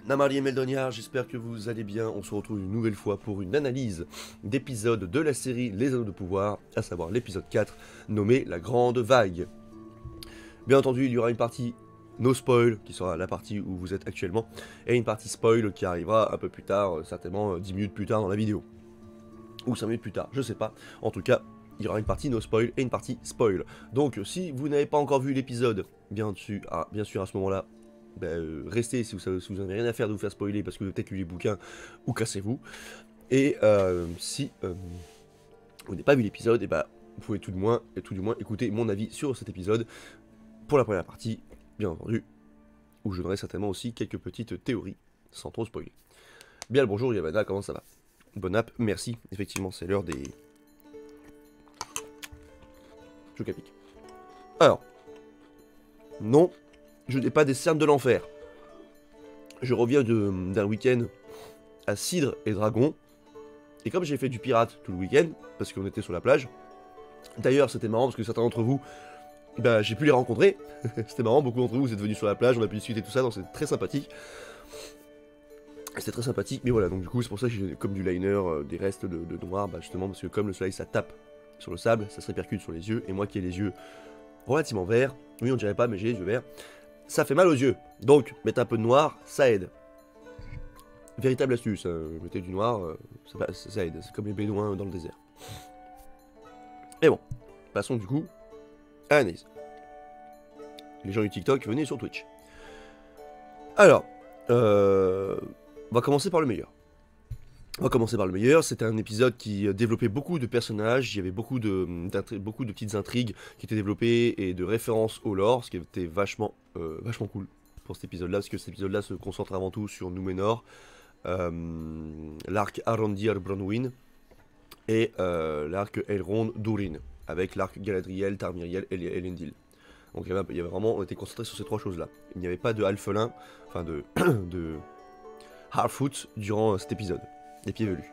Namari et Meldoniard, j'espère que vous allez bien. On se retrouve une nouvelle fois pour une analyse d'épisodes de la série Les Anneaux de Pouvoir, à savoir l'épisode 4, nommé La Grande Vague. Bien entendu, il y aura une partie no spoil, qui sera la partie où vous êtes actuellement, et une partie spoil qui arrivera un peu plus tard, certainement 10 minutes plus tard dans la vidéo. Ou 5 minutes plus tard, je sais pas. En tout cas, il y aura une partie no spoil et une partie spoil. Donc si vous n'avez pas encore vu l'épisode, bien sûr à ce moment-là, restez si vous n'avez rien à faire de vous faire spoiler parce que vous avez peut-être lu les bouquins, ou cassez-vous. Et si vous n'avez pas vu l'épisode, et vous pouvez tout du moins écouter mon avis sur cet épisode pour la première partie, bien entendu, où je donnerai certainement aussi quelques petites théories, sans trop spoiler. Bien le bonjour Yavana, comment ça va? Bon app, merci. Effectivement, c'est l'heure des... Chocapic. Alors, non, je n'ai pas des cernes de l'enfer. Je reviens d'un week-end à Cidre et Dragon. Et comme j'ai fait du pirate tout le week-end, parce qu'on était sur la plage, d'ailleurs c'était marrant parce que certains d'entre vous, j'ai pu les rencontrer. C'était marrant, beaucoup d'entre vous, vous êtes venus sur la plage, on a pu discuter tout ça, donc c'est très sympathique. C'était très sympathique, mais voilà, donc du coup c'est pour ça que j'ai comme du liner, des restes de noir, justement parce que comme le soleil ça tape sur le sable, ça se répercute sur les yeux, et moi qui ai les yeux relativement verts, oui on dirait pas mais j'ai les yeux verts, ça fait mal aux yeux, donc mettre un peu de noir, ça aide. Véritable astuce, mettez du noir, ça aide, c'est comme les bédouins dans le désert. Et bon, passons du coup à l'analyse. Les gens du TikTok, venez sur Twitch. Alors, on va commencer par le meilleur. C'était un épisode qui développait beaucoup de personnages, il y avait beaucoup de petites intrigues qui étaient développées et de références au lore, ce qui était vachement cool pour cet épisode-là, parce que cet épisode-là se concentre avant tout sur Númenor, l'arc Arondir Bronwyn et l'arc Elrond Durin, avec l'arc Galadriel, Tarmiriel et Elendil. Donc il y avait vraiment, on était concentré sur ces trois choses-là. Il n'y avait pas de Halfelin, enfin de Harfoot durant cet épisode. Des pieds velus.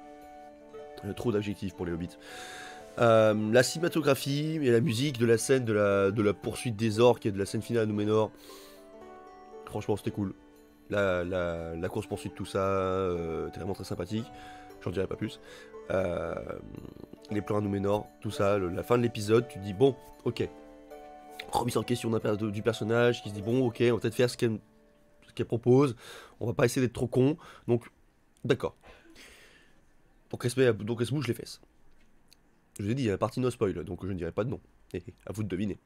Trop d'adjectifs pour les hobbits. La cinématographie et la musique de la scène de la poursuite des orques et de la scène finale à Númenor, franchement c'était cool. La course poursuite, tout ça, était vraiment très sympathique. J'en dirai pas plus. Les plans à Númenor, tout ça, la fin de l'épisode, tu te dis bon, ok. Remise en question du personnage qui se dit bon, ok, on va peut-être faire ce qu'elle propose. On va pas essayer d'être trop con. Donc, d'accord. Donc elle se bouge les fesses. Je vous ai dit, il y a la partie no spoil, donc je ne dirai pas de nom. À vous de deviner.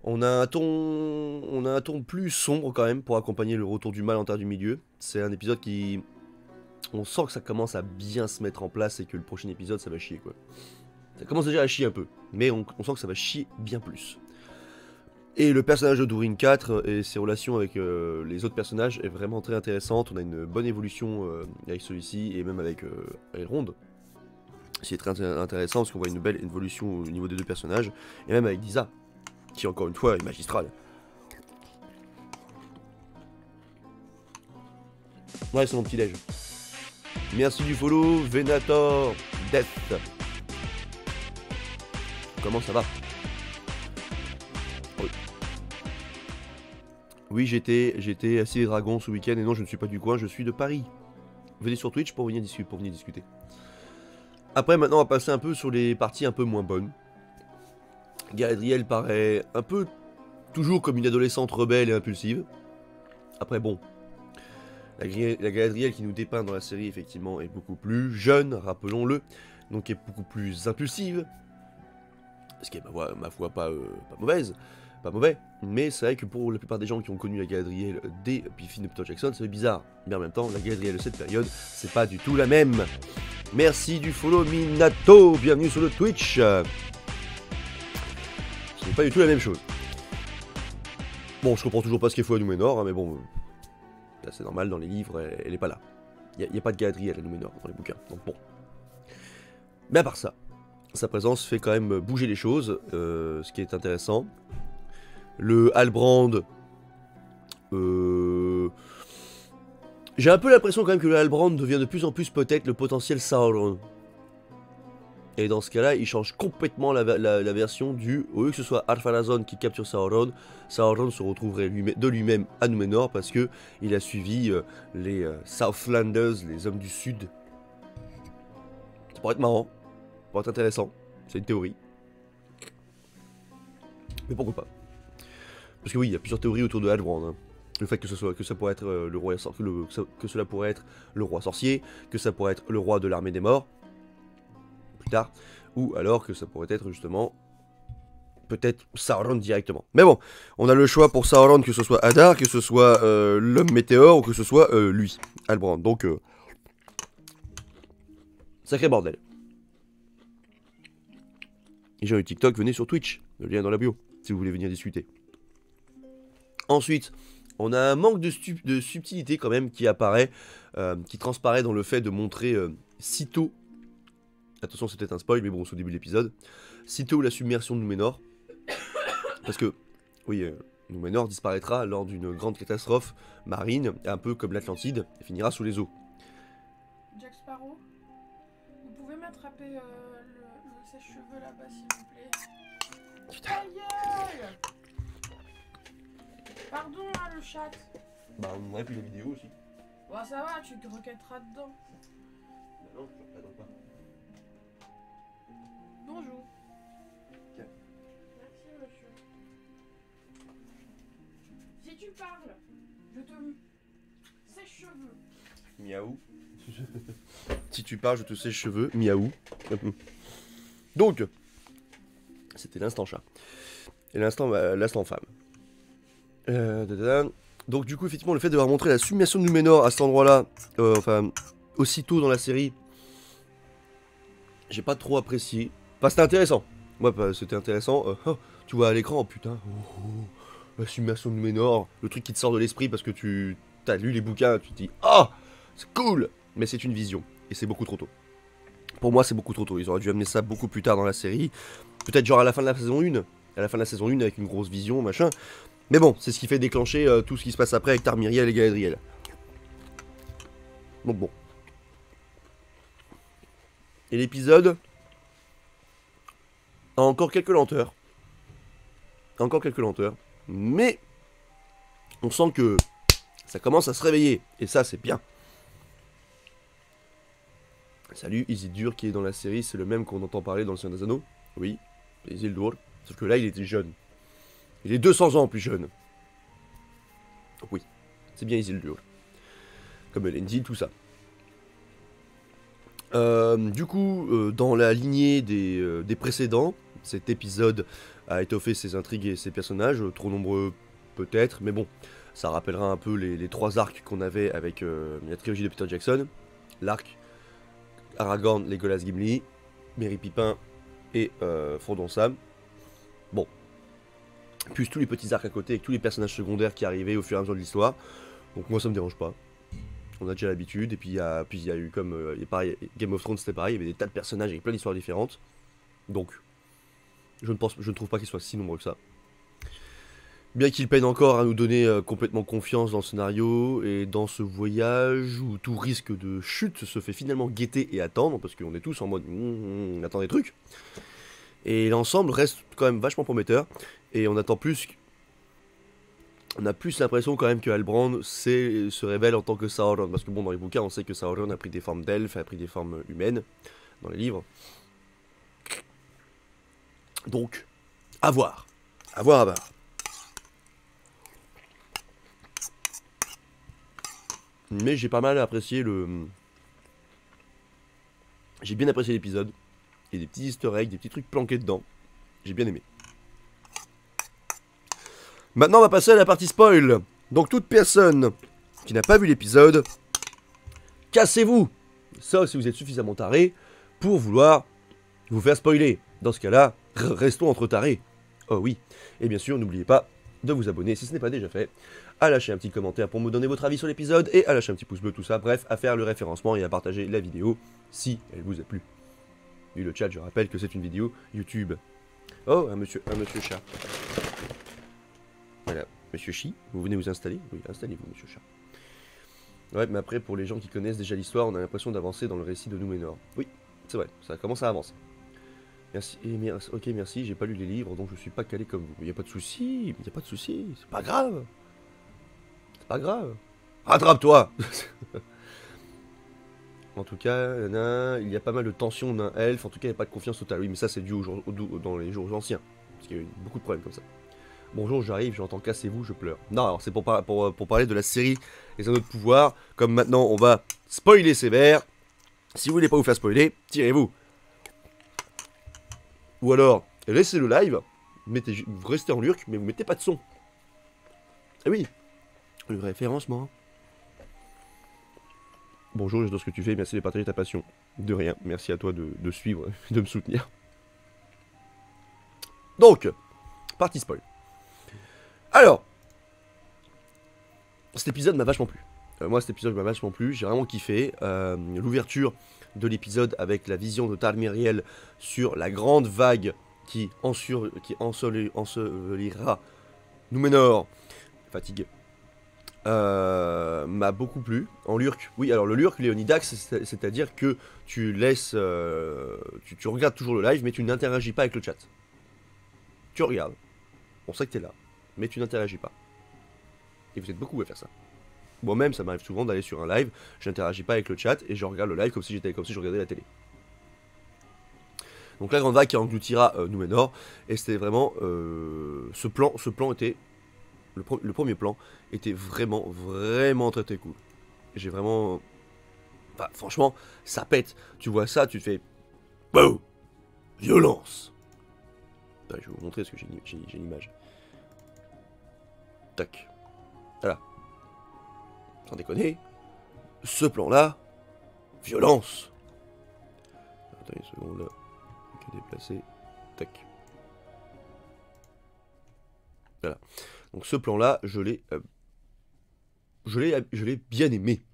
On a un ton plus sombre quand même pour accompagner le retour du mal en terre du milieu. C'est un épisode qui... On sent que ça commence à bien se mettre en place et que le prochain épisode ça va chier quoi. Ça commence déjà à chier un peu, mais on sent que ça va chier bien plus. Et le personnage de Durin 4 et ses relations avec les autres personnages est vraiment très intéressante. On a une bonne évolution avec celui-ci et même avec Elrond. C'est très intéressant parce qu'on voit une belle évolution au niveau des deux personnages. Et même avec Disa, qui encore une fois est magistrale. Ouais, c'est mon petit déj. Merci du follow, Venator, Death. Comment ça va? Oui, j'étais à Cité Dragon ce week-end et non, je ne suis pas du coin, je suis de Paris. Venez sur Twitch pour venir discuter. Après, maintenant, on va passer un peu sur les parties un peu moins bonnes. Galadriel paraît un peu toujours comme une adolescente rebelle et impulsive. Après, bon, la Galadriel qui nous dépeint dans la série, effectivement, est beaucoup plus jeune, rappelons-le, donc est beaucoup plus impulsive. Ce qui est, ma foi, pas mauvaise. Pas mauvais, mais c'est vrai que pour la plupart des gens qui ont connu la Galadriel dès puis film de Peter Jackson, ça fait bizarre. Mais en même temps, la Galadriel de cette période, c'est pas du tout la même. Merci du follow Minato, bienvenue sur le Twitch. Ce n'est pas du tout la même chose. Bon, je comprends toujours pas ce qu'il faut à Númenor, hein, mais bon, là c'est normal, dans les livres, elle est pas là. Il n'y a pas de Galadriel à Númenor dans les bouquins, donc bon. Mais à part ça, sa présence fait quand même bouger les choses, ce qui est intéressant. Le Halbrand, j'ai un peu l'impression quand même que le Halbrand devient de plus en plus peut-être le potentiel Sauron. Et dans ce cas-là, il change complètement la version du... Au lieu que ce soit Ar-Pharazôn qui capture Sauron, Sauron se retrouverait de lui-même à Númenor parce que il a suivi les Southlanders, les hommes du Sud. Ça pourrait être marrant, ça pourrait être intéressant, c'est une théorie. Mais pourquoi pas? Parce que oui, il y a plusieurs théories autour de Halbrand. Hein. Le fait que ça pourrait être le roi que cela pourrait être le roi sorcier, que ça pourrait être le roi de l'armée des morts, plus tard, ou alors que ça pourrait être justement peut-être Sauron directement. Mais bon, on a le choix pour Sauron, que ce soit Adar, que ce soit l'homme météore, ou que ce soit lui, Halbrand. Donc, sacré bordel. Les gens du TikTok, venez sur Twitch, le lien dans la bio, si vous voulez venir discuter. Ensuite, on a un manque de subtilité quand même qui apparaît, qui transparaît dans le fait de montrer sitôt, attention c'est peut-être un spoil mais bon c'est au début de l'épisode, sitôt la submersion de Númenor, parce que, oui, Númenor disparaîtra lors d'une grande catastrophe marine, un peu comme l'Atlantide, et finira sous les eaux. Jack Sparrow, vous pouvez m'attraper le sèche-cheveux là-bas s'il vous plaît. Putain. Pardon hein, le chat. Bah on aurait pu la vidéo aussi. Bon ça va, tu te requêteras dedans. Bah non, je ne regarde pas. Bonjour. Tiens. Merci monsieur. Si tu parles, je te sèche-cheveux. Miaou. Si tu parles, je te sèche cheveux. Miaou. Donc, c'était l'instant chat. Et l'instant femme. Donc du coup, effectivement, le fait d'avoir montré la submersion de Númenor à cet endroit-là, enfin, aussitôt dans la série, j'ai pas trop apprécié. Enfin, c'était intéressant. Moi, c'était intéressant. Tu vois à l'écran, oh putain, la submersion de Númenor, le truc qui te sort de l'esprit parce que tu as lu les bouquins, tu te dis, ah, c'est cool. Mais c'est une vision, et c'est beaucoup trop tôt. Pour moi, c'est beaucoup trop tôt. Ils auraient dû amener ça beaucoup plus tard dans la série. Peut-être genre à la fin de la saison 1. À la fin de la saison 1 avec une grosse vision, machin. Mais bon, c'est ce qui fait déclencher tout ce qui se passe après avec Tarmiriel et Galadriel. Donc bon. Et l'épisode a encore quelques lenteurs. Mais on sent que ça commence à se réveiller. Et ça, c'est bien. Salut, Isildur qui est dans la série, c'est le même qu'on entend parler dans le Seigneur des Anneaux. Oui, Isildur. Sauf que là, il était jeune. Il est 200 ans plus jeune. Donc oui, c'est bien Isildur. Comme Elendil, tout ça. Du coup, dans la lignée des précédents, cet épisode a étoffé ses intrigues et ses personnages, trop nombreux peut-être, mais bon, ça rappellera un peu les trois arcs qu'on avait avec la trilogie de Peter Jackson. L'arc Aragorn, Legolas Gimli, Merry Pippin et Frodon Sam. Bon. Plus tous les petits arcs à côté avec tous les personnages secondaires qui arrivaient au fur et à mesure de l'histoire. Donc moi ça me dérange pas. On a déjà l'habitude. Et puis il y a eu comme pareil, Game of Thrones c'était pareil, il y avait des tas de personnages avec plein d'histoires différentes. Donc je ne trouve pas qu'ils soient si nombreux que ça. Bien qu'ils peinent encore à nous donner complètement confiance dans le scénario et dans ce voyage où tout risque de chute se fait finalement guetter et attendre, parce qu'on est tous en mode on attend des trucs. Et l'ensemble reste quand même vachement prometteur, et on attend plus. On a plus l'impression quand même que Halbrand se révèle en tant que Sauron, parce que bon, dans les bouquins, on sait que Sauron a pris des formes d'elfes, a pris des formes humaines, dans les livres. Donc, à voir. À voir, à voir. Mais j'ai pas mal apprécié J'ai bien apprécié l'épisode. Il y a des petits easter eggs, des petits trucs planqués dedans. J'ai bien aimé. Maintenant, on va passer à la partie spoil. Donc, toute personne qui n'a pas vu l'épisode, cassez-vous. Sauf si vous êtes suffisamment taré pour vouloir vous faire spoiler. Dans ce cas-là, restons entre tarés. Oh oui. Et bien sûr, n'oubliez pas de vous abonner si ce n'est pas déjà fait, à lâcher un petit commentaire pour me donner votre avis sur l'épisode, et à lâcher un petit pouce bleu, tout ça, bref, à faire le référencement et à partager la vidéo si elle vous a plu. Et le chat, je rappelle que c'est une vidéo YouTube. Oh, un monsieur chat. Voilà, monsieur Chi, vous venez vous installer? Oui, installez-vous, monsieur chat. Ouais, mais après, pour les gens qui connaissent déjà l'histoire, on a l'impression d'avancer dans le récit de Númenor. Oui, c'est vrai, ça commence à avancer. Merci, ok, merci, j'ai pas lu les livres, donc je suis pas calé comme vous. Y a pas de souci, y a pas de souci, c'est pas grave. C'est pas grave. Rattrape-toi. En tout cas, il y a pas mal de tensions d'un elfe, en tout cas, il n'y a pas de confiance totale. Oui, mais ça, c'est dû dans les jours anciens. Parce qu'il y a eu beaucoup de problèmes comme ça. Bonjour, j'arrive, j'entends cassez-vous, je pleure. Non, alors c'est pour parler de la série Les Anneaux de Pouvoir. Comme maintenant, on va spoiler sévère. Si vous voulez pas vous faire spoiler, tirez-vous. Ou alors, laissez le live, vous restez en lurk, mais vous mettez pas de son. Ah oui, le référencement. Bonjour, j'adore ce que tu fais, merci de partager ta passion. De rien, merci à toi de suivre, de me soutenir. Donc, partie spoil. Alors, cet épisode m'a vachement plu. Moi, cet épisode m'a vachement plu, j'ai vraiment kiffé. L'ouverture de l'épisode avec la vision de Tarmiriel sur la grande vague qui ensevelira Númenor. Fatigué. M'a beaucoup plu. En lurk, oui, alors le lurk, Léonidax, c'est-à-dire que tu laisses. Tu regardes toujours le live, mais tu n'interagis pas avec le chat. Tu regardes. On sait que t'es là, mais tu n'interagis pas. Et vous êtes beaucoup à faire ça. Moi-même, ça m'arrive souvent d'aller sur un live, je n'interagis pas avec le chat et je regarde le live comme si je regardais la télé. Donc la grande vague qui engloutira Númenor, et c'était vraiment ce plan était le premier plan était vraiment très très cool. J'ai vraiment, enfin, franchement, ça pète. Tu vois ça, tu te fais BOUM, violence. Je vais vous montrer parce que j'ai une image. Tac. Voilà. Sans déconner. Ce plan-là, violence. Attends une seconde là. Je vais déplacer. Tac. Voilà. Donc ce plan-là, je l'ai bien aimé.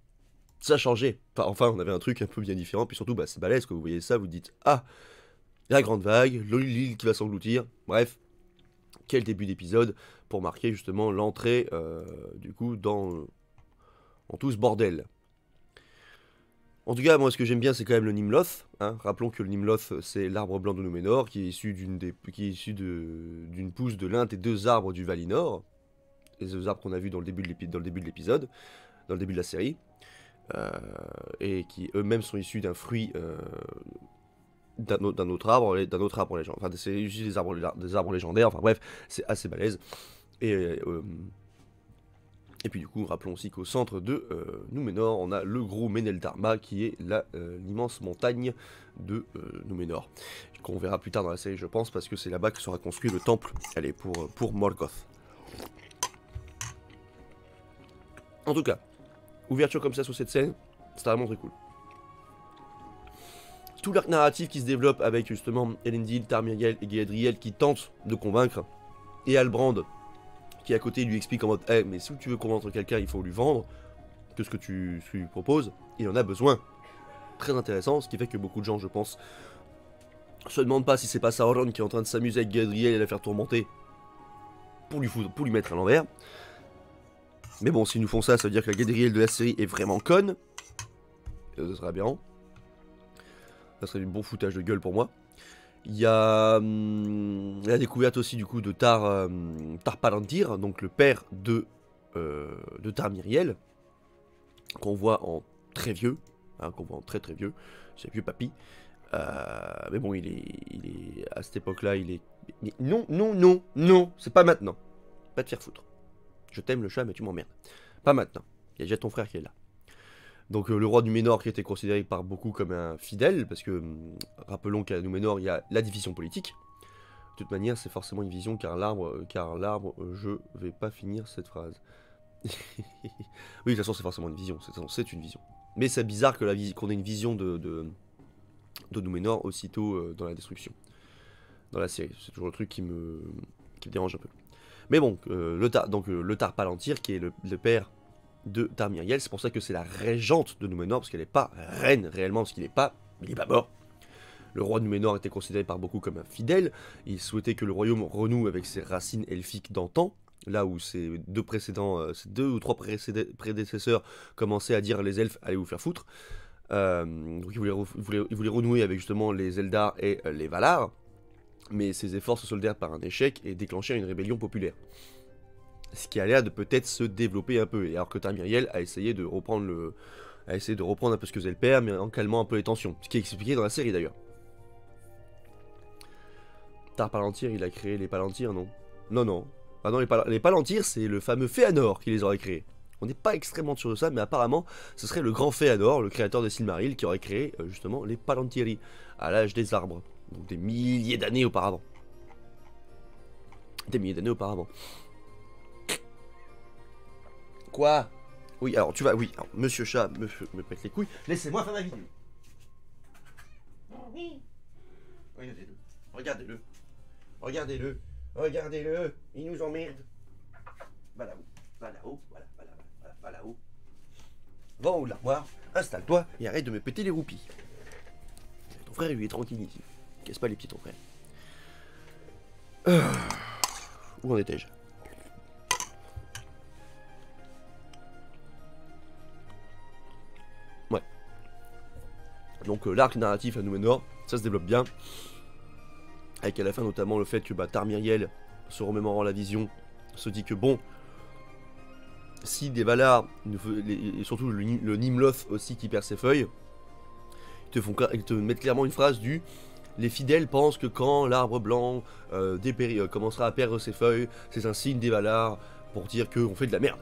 Ça changeait. Enfin, on avait un truc un peu bien différent. Puis surtout, bah, c'est balèze. Quand vous voyez ça, vous dites ah, la grande vague, l'île qui va s'engloutir. Bref, quel début d'épisode pour marquer justement l'entrée du coup dans tout ce bordel. En tout cas, moi, ce que j'aime bien, c'est quand même le Nimloth. Hein. Rappelons que le Nimloth, c'est l'arbre blanc de Númenor, qui est issu d'une pousse de l'un des deux arbres du Valinor. Les deux arbres qu'on a vus dans le début de l'épisode, dans le début de la série. Et qui eux-mêmes sont issus d'un fruit d'un autre arbre légendaire. Enfin, c'est issu des arbres légendaires. Enfin bref, c'est assez balèze. Et puis du coup, rappelons aussi qu'au centre de Númenor, on a le gros Menel Dharma, qui est l'immense montagne de Númenor. Qu'on verra plus tard dans la série, je pense, parce que c'est là-bas que sera construit le temple. Allez, pour Morgoth. En tout cas, ouverture comme ça sur cette scène, c'est vraiment très cool. Tout l'arc narratif qui se développe avec justement Elendil, Tarmiriel et Galadriel qui tentent de convaincre, et Halbrand qui à côté lui explique en mode hey, mais si tu veux convaincre quelqu'un, il faut lui vendre que ce que tu lui proposes, il en a besoin. Très intéressant, ce qui fait que beaucoup de gens, je pense, se demandent pas si c'est pas Sauron qui est en train de s'amuser avec Galadriel et la faire tourmenter pour lui mettre à l'envers. Mais bon, s'ils nous font ça, ça veut dire que la Galadriel de la série est vraiment conne. Et ça serait aberrant. Ça serait du bon foutage de gueule pour moi. Il y a la découverte aussi du coup de Tar Palantir, donc le père de Tarmiriel, qu'on voit en très vieux, hein, très vieux, c'est vieux papy. Mais bon, il est à cette époque-là, il est. Mais non, c'est pas maintenant. Pas te faire foutre. Je t'aime le chat, mais tu m'emmerdes. Pas maintenant. Il y a déjà ton frère qui est là. Donc le roi du Númenor qui était considéré par beaucoup comme un fidèle, parce que rappelons qu'à Númenor il y a la division politique. De toute manière c'est forcément une vision car l'arbre, je vais pas finir cette phrase. Oui de toute façon c'est forcément une vision, c'est une vision. Mais c'est bizarre qu'on ait une vision de Númenor aussitôt dans la destruction. Dans la série, c'est toujours le truc qui me dérange un peu. Mais bon, le Tar Palantir qui est le père de Tarmiriel, c'est pour ça que c'est la régente de Númenor, parce qu'elle n'est pas reine réellement, parce qu'il n'est pas mort. Le roi de Númenor était considéré par beaucoup comme un fidèle, il souhaitait que le royaume renoue avec ses racines elfiques d'antan, là où ses deux ou trois prédécesseurs commençaient à dire les elfes, allez vous faire foutre. Donc il voulait renouer avec justement les Eldar et les Valar, Mais ces efforts se soldèrent par un échec et déclenchèrent une rébellion populaire. Ce qui a l'air de peut-être se développer un peu, et alors que Tarmiriel a essayé de reprendre un peu ce que faisait le père, mais en calmant un peu les tensions, ce qui est expliqué dans la série d'ailleurs. Tar Palantir, il a créé les Palantirs, non? Non. Ah non, les Palantirs, c'est le fameux Féanor qui les aurait créés. On n'est pas extrêmement sûr de ça, mais apparemment, ce serait le grand Féanor, le créateur de Silmaril, qui aurait créé justement les Palantiri, à l'âge des arbres, donc des milliers d'années auparavant. Des milliers d'années auparavant. Quoi? Oui, alors tu vas... Oui, alors, Monsieur Chat me pète les couilles. Laissez-moi faire ma vidéo. Oui. Regardez-le. Regardez-le. Regardez-le. Regardez-le. Il nous emmerde. Va là-haut. Va là-haut. Voilà. Va là-haut. Va en haut de l'armoire. Installe-toi et arrête de me péter les roupies. Ton frère, lui, est tranquille ici. Casse pas les pieds, ton frère. Où en étais-je? Ouais. Donc l'arc narratif à Númenor, ça se développe bien. Avec à la fin notamment le fait que Tarmiriel, se remémorant la vision, se dit que bon, si des Valar, et surtout le Nimloth aussi qui perd ses feuilles, ils te mettent clairement une phrase du « Les fidèles pensent que quand l'arbre blanc commencera à perdre ses feuilles, c'est un signe des Valar pour dire qu'on fait de la merde. »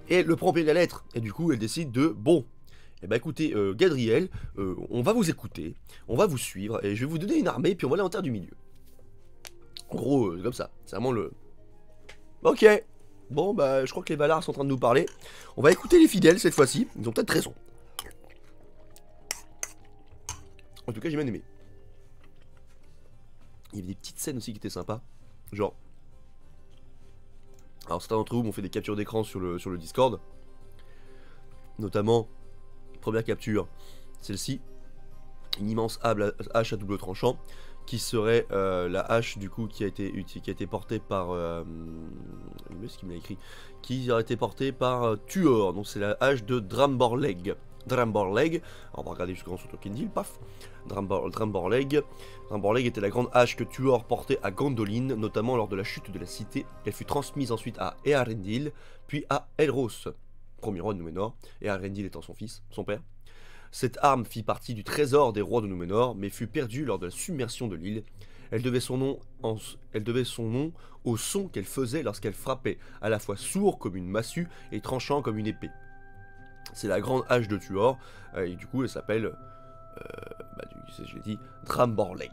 Et elle le prend au pied de la lettre, et du coup elle décide de « Bon, eh ben écoutez, Gadriel, on va vous écouter, on va vous suivre, et je vais vous donner une armée, puis on va aller en terre du milieu. » En gros, comme ça, c'est vraiment le... Ok, bon bah je crois que les Valar sont en train de nous parler. On va écouter les fidèles cette fois-ci, ils ont peut-être raison. En tout cas j'ai bien aimé. Il y avait des petites scènes aussi qui étaient sympas. Genre... Alors certains d'entre vous m'ont fait des captures d'écran sur le Discord. Notamment... Première capture, celle-ci, une immense hache à double tranchant, qui serait la hache du coup qui a été portée par, ce qu'il m'a écrit, qui aurait été portée par Tuor, donc c'est la hache de Dramborleg. Dramborleg, on va regarder jusqu'en sur Tolkien, paf. Dramborleg était la grande hache que Tuor portait à Gondolin, notamment lors de la chute de la cité. Elle fut transmise ensuite à Eärendil, puis à Elros, premier roi de Númenor, et Eärendil étant son fils, son père. Cette arme fit partie du trésor des rois de Númenor, mais fut perdue lors de la submersion de l'île. Elle devait son nom au son qu'elle faisait lorsqu'elle frappait, à la fois sourd comme une massue et tranchant comme une épée. C'est la grande hache de Tuor, et du coup elle s'appelle, je l'ai dit, Dramborleg.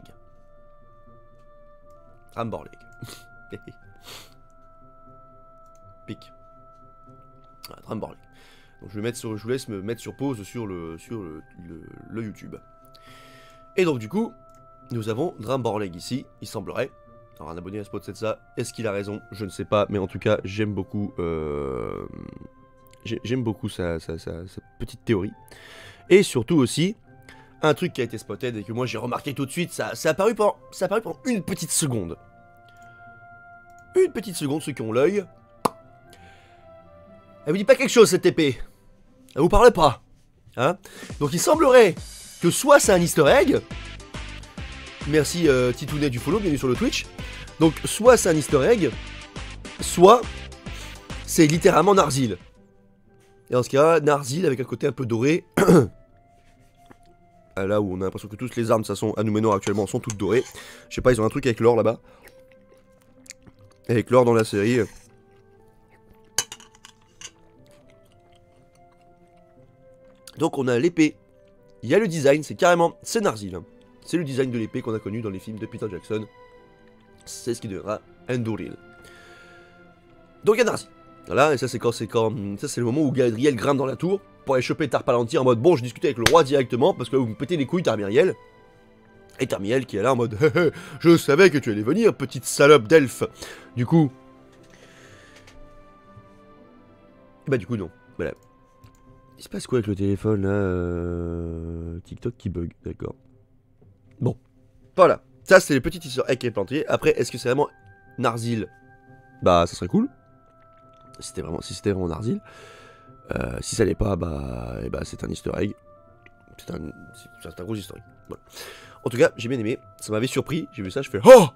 Dramborleg. Pic. Voilà, Dramborleg. Donc je vous laisse me mettre sur pause sur le YouTube. Et donc du coup, nous avons Dramborleg ici, il semblerait. Alors un abonné à Spot c'est ça, est-ce qu'il a raison? Je ne sais pas, mais en tout cas j'aime beaucoup sa petite théorie. Et surtout aussi, un truc qui a été spotted et que moi j'ai remarqué tout de suite, ça a apparu pendant une petite seconde. Une petite seconde, ceux qui ont l'œil. Elle vous dit pas quelque chose cette épée? Elle vous parle pas, hein? Donc il semblerait que soit c'est un easter egg. Merci Titounet du follow, bienvenue sur le Twitch. Donc soit c'est un easter egg, soit c'est littéralement Narsil. Et dans ce cas, Narsil avec un côté un peu doré. Là où on a l'impression que toutes les armes à Númenor actuellement sont toutes dorées. Je sais pas, ils ont un truc avec l'or là-bas. Avec l'or dans la série. Donc on a l'épée, il y a le design, c'est Narsil. Hein. C'est le design de l'épée qu'on a connu dans les films de Peter Jackson. C'est ce qui deviendra Andúril. Donc il y a Narsil. Voilà, et ça c'est le moment où Gadriel grimpe dans la tour pour aller choper Tar Palantir en mode bon je discute avec le roi directement parce que vous me pétez les couilles Tarmiriel. Et Tarmiriel qui est là en mode je savais que tu allais venir petite salope d'elfe. Du coup... Et bah du coup non, voilà. Il se passe quoi avec le téléphone là TikTok qui bug, d'accord. Bon, voilà. Ça c'est les petits easter eggs qui est planté. Après, est-ce que c'est vraiment Narsil? Bah ça serait cool. Si c'était vraiment Narsil. Si ça l'est pas, c'est un easter egg. C'est un gros easter egg. Voilà. En tout cas, j'ai bien aimé, ça m'avait surpris, j'ai vu ça, je fais oh,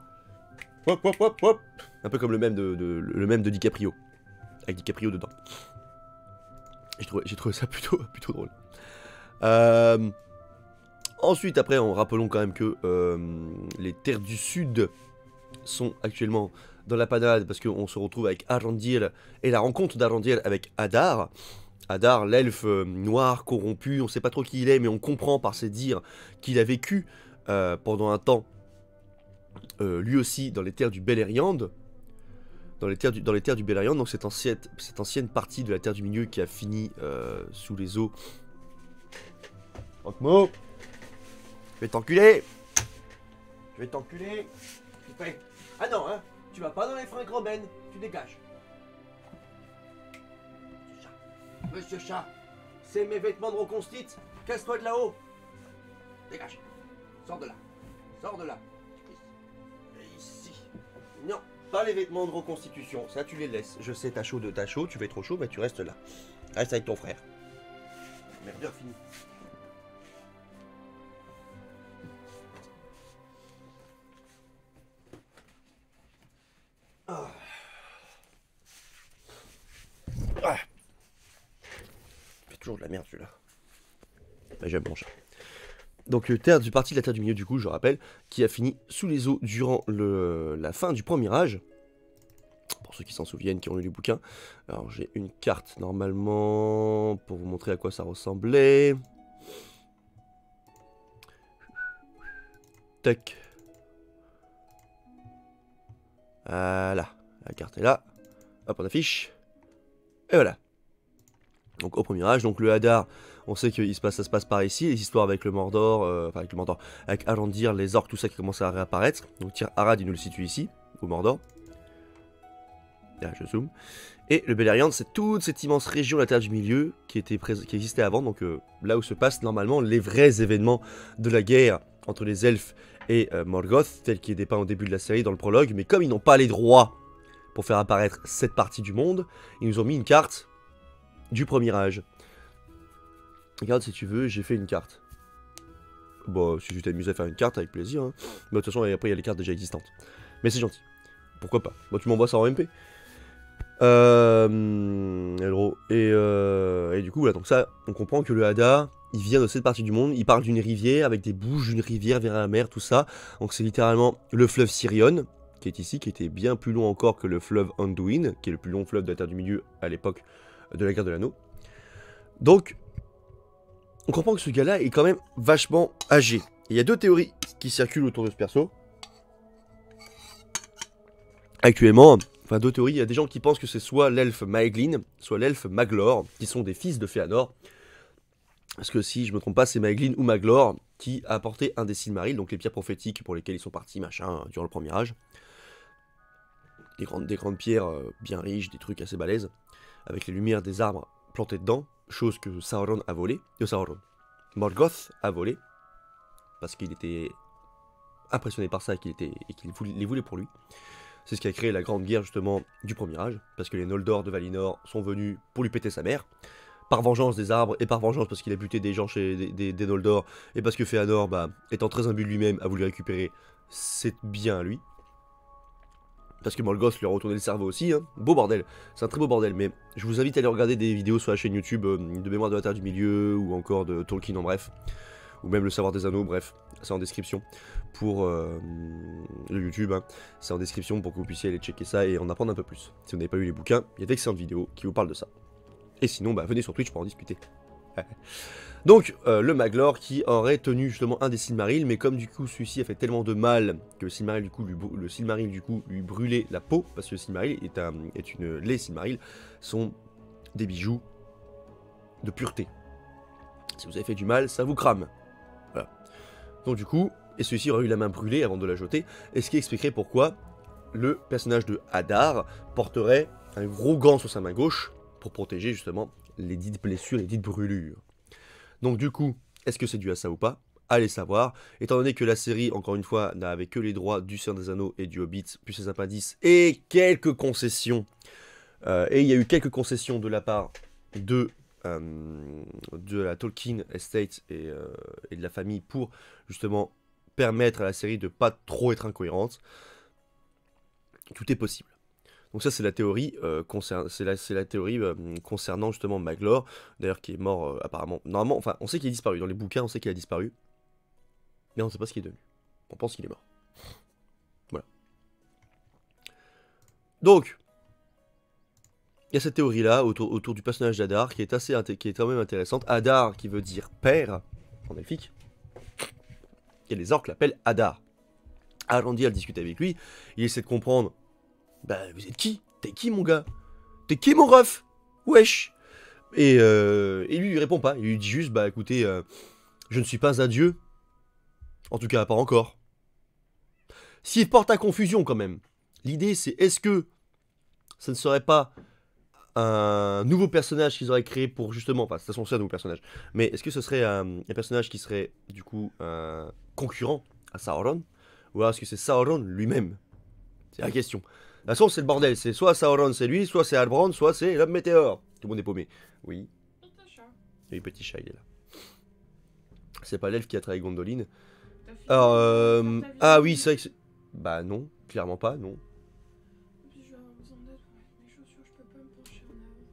hop hop hop hop, un peu comme le même le même de DiCaprio, avec DiCaprio dedans. J'ai trouvé ça plutôt drôle. Ensuite, après, rappelons quand même que les terres du sud sont actuellement dans la panade parce qu'on se retrouve avec Arandir et la rencontre d'Arandir avec Hadar. Hadar, l'elfe noir corrompu, on sait pas trop qui il est, mais on comprend par ses dires qu'il a vécu pendant un temps, lui aussi, dans les terres du Beleriand. Dans les terres du Beleriand, donc cette ancienne partie de la Terre du Milieu qui a fini sous les eaux. Okmo, je vais t'enculer. Je vais t'enculer. Ah non, hein, tu vas pas dans les fringues romaines, tu dégages. Monsieur Chat, c'est mes vêtements de reconstite, casse-toi de là-haut. Dégage, sors de là, sors de là. Et ici. Non, pas les vêtements de reconstitution, ça tu les laisses. Je sais, t'as chaud, tu fais trop chaud, mais tu restes là. Reste avec ton frère. Merdeur fini. Ah. Ah. Fait toujours de la merde celui-là. Bah, j'aime mon chat. Donc partie de la Terre du Milieu du coup, je rappelle, qui a fini sous les eaux durant la fin du premier âge. Pour ceux qui s'en souviennent, qui ont lu les bouquins. Alors j'ai une carte normalement pour vous montrer à quoi ça ressemblait. Tac. Voilà, la carte est là. Hop, on affiche. Et voilà. Donc au premier âge, donc le Hadar, on sait que ça se passe par ici, les histoires avec le Mordor, avec Arandir, les orques, tout ça qui commence à réapparaître. Donc tiens, Arad il nous le situe ici, au Mordor. Là je zoome. Et le Beleriand, c'est toute cette immense région de la Terre du Milieu qui existait avant, donc là où se passent normalement les vrais événements de la guerre entre les elfes et Morgoth, tel qui est dépeint au début de la série dans le prologue, mais comme ils n'ont pas les droits pour faire apparaître cette partie du monde, ils nous ont mis une carte du premier âge. Regarde si tu veux, j'ai fait une carte. Bon, si tu t'amuses à faire une carte, avec plaisir. Hein. Mais de toute façon, après il y a les cartes déjà existantes. Mais c'est gentil. Pourquoi pas. Bon, tu m'envoies ça en MP. Et du coup, voilà, donc ça, on comprend que le Hadar, il vient de cette partie du monde, il parle d'une rivière avec des bouches d'une rivière vers la mer, tout ça. Donc c'est littéralement le fleuve Sirion, qui est ici, qui était bien plus long encore que le fleuve Anduin, qui est le plus long fleuve de la Terre du Milieu à l'époque de la guerre de l'anneau. Donc, on comprend que ce gars-là est quand même vachement âgé. Il y a deux théories qui circulent autour de ce perso. Actuellement, enfin deux théories, il y a des gens qui pensent que c'est soit l'elfe Maeglin, soit l'elfe Maglor, qui sont des fils de Fëanor. Parce que si je me trompe pas, c'est Maeglin ou Maglor qui a apporté un des Silmarils, donc les pierres prophétiques pour lesquelles ils sont partis, machin, durant le premier âge. Des grandes pierres bien riches, des trucs assez balèzes, avec les lumières des arbres plantées dedans, chose que Sauron a volé, Morgoth a volé, parce qu'il était impressionné par ça et qu'il les voulait pour lui. C'est ce qui a créé la grande guerre justement du premier âge, parce que les Noldor de Valinor sont venus pour lui péter sa mère, par vengeance des arbres, et par vengeance parce qu'il a buté des gens chez des Noldor, et parce que Fëanor, étant très imbu de lui-même, a voulu récupérer ses biens à lui. Parce que Morgoth lui a retourné le cerveau aussi, hein. Beau bordel, c'est un très beau bordel, mais je vous invite à aller regarder des vidéos sur la chaîne YouTube de Mémoire de la Terre du Milieu, ou encore de Tolkien en bref, ou même le Savoir des Anneaux, bref, c'est en description pour le YouTube, hein. C'est en description pour que vous puissiez aller checker ça et en apprendre un peu plus. Si vous n'avez pas lu les bouquins, il y a d'excellentes vidéos qui vous parlent de ça. Et sinon, venez sur Twitch pour en discuter. Donc, le Maglor qui aurait tenu justement un des Silmarils, mais comme du coup celui-ci a fait tellement de mal que le Silmaril du coup lui brûlait la peau, parce que le Silmaril les Silmarils sont des bijoux de pureté. Si vous avez fait du mal, ça vous crame. Voilà. Donc du coup, et celui-ci aurait eu la main brûlée avant de la jeter, et ce qui expliquerait pourquoi le personnage de Hadar porterait un gros gant sur sa main gauche pour protéger justement les dites blessures, les dites brûlures. Donc du coup, est-ce que c'est dû à ça ou pas? Allez savoir, étant donné que la série, encore une fois, n'avait que les droits du Seigneur des Anneaux et du Hobbit, puis ses appendices, et quelques concessions, et il y a eu quelques concessions de la part de la Tolkien Estate et de la famille pour justement permettre à la série de pas trop être incohérente, tout est possible. Donc ça c'est la théorie, concernant justement Maglor, d'ailleurs qui est mort apparemment. Normalement, enfin on sait qu'il est disparu, dans les bouquins on sait qu'il a disparu, mais on ne sait pas ce qu'il est devenu. On pense qu'il est mort. Voilà. Donc, il y a cette théorie-là autour du personnage d'Adar qui est quand même intéressante. Adar qui veut dire père en elfique. Et les orques l'appellent Adar. Arandir discute avec lui, il essaie de comprendre. Bah, vous êtes qui? T'es qui, mon gars? T'es qui, mon ref? Wesh! Et lui, il répond pas. Il lui dit juste, bah écoutez, je ne suis pas un dieu. En tout cas, pas encore. S'il porte à confusion, quand même. L'idée, c'est est-ce que ça ne serait pas un nouveau personnage qu'ils auraient créé pour justement. Enfin, de toute façon, c'est un nouveau personnage. Mais est-ce que ce serait un personnage qui serait, du coup, un concurrent à Sauron? Ou alors est-ce que c'est Sauron lui-même? C'est la question. De toute façon, c'est le bordel. C'est soit Sauron, c'est lui, soit c'est Halbrand, soit c'est l'homme météore. Tout le monde est paumé. Oui. Petit chat. Oui, petit chat, il est là. C'est pas l'elfe qui a trahi Gondolin. T'as fini Alors, de faire ta ah vie? oui, c'est vrai que c'est... Bah non, clairement pas, non. Puis je vais avoir besoin d'aide pour mettre mes chaussures, je peux pas me pencher en avant.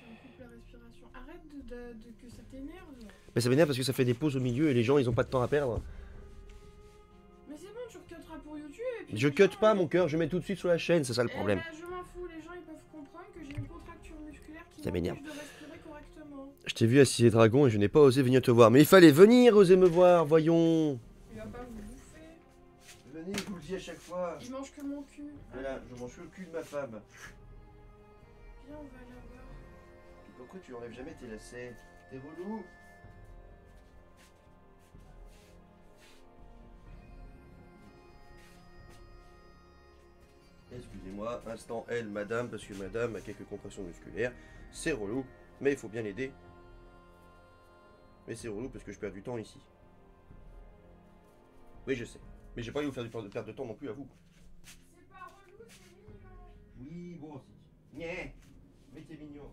Ça me coupe la respiration. Arrête que ça t'énerve. Mais ça m'énerve parce que ça fait des pauses au milieu et les gens, ils ont pas de temps à perdre. Mais c'est bon, tu recutteras pour YouTube et puis Je les cut gens, pas mon cœur, je mets tout de suite sur la chaîne, c'est ça le problème. Je m'en fous, les gens ils peuvent comprendre que j'ai une contracture musculaire qui Ça m'énerve. m'empêche de respirer correctement. Je t'ai vu assis les dragons et je n'ai pas osé venir te voir. Mais il fallait venir oser me voir, voyons. Il va pas vous bouffer. Venez, je vous le dis à chaque fois. Il mange que mon cul. Voilà, je mange le cul de ma femme. Viens, on va aller voir. Pourquoi tu enlèves jamais tes lacets? T'es relou. Excusez-moi, instant elle, madame, parce que madame a quelques contractions musculaires. C'est relou, mais il faut bien l'aider. Mais c'est relou parce que je perds du temps ici. Oui, je sais. Mais j'ai pas envie de vous faire perdre de temps non plus à vous. C'est pas relou, c'est mignon. Oui, bon aussi. Nyeh, mais t'es mignon.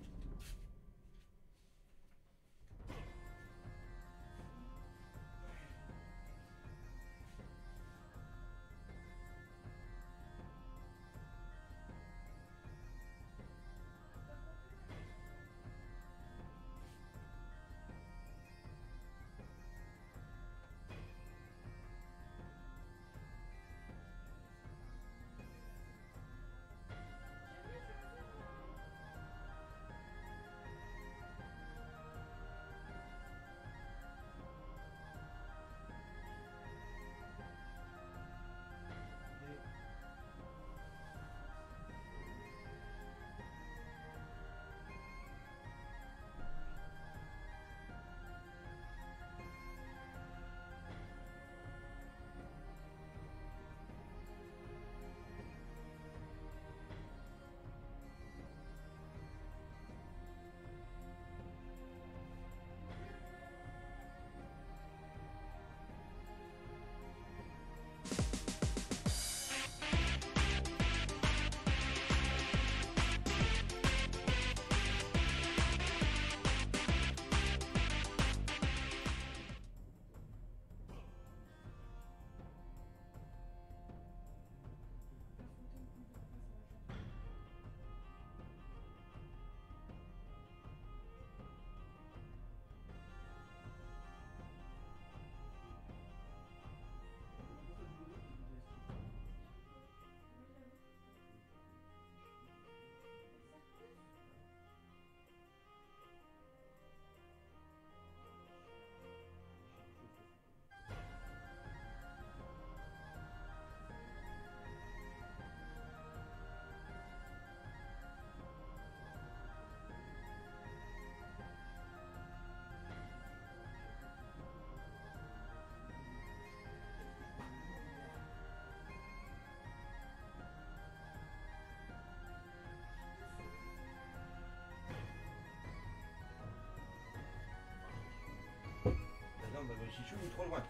Chichou est trop loin.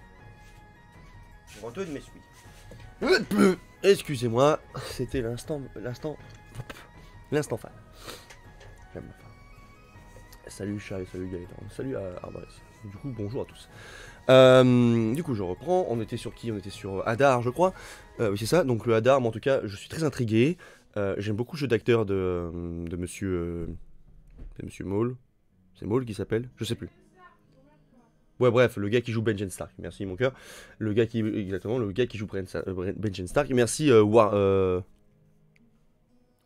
Antoine m'essuie. Excusez-moi, c'était l'instant fan. J'aime ma femme. Salut Chat et salut Gaëtan. Salut à Arbalès. Du coup, bonjour à tous. Du coup, je reprends. On était sur qui? On était sur Hadar, je crois. Oui, c'est ça. Donc, le Hadar, moi en tout cas, je suis très intrigué. J'aime beaucoup le jeu d'acteur de monsieur. C'est monsieur Maul. C'est Maul qui s'appelle? Je sais plus. Ouais, bref, le gars qui joue Benjen Stark. Merci, mon cœur. Le gars qui. Exactement, le gars qui joue Benjen Stark. Merci,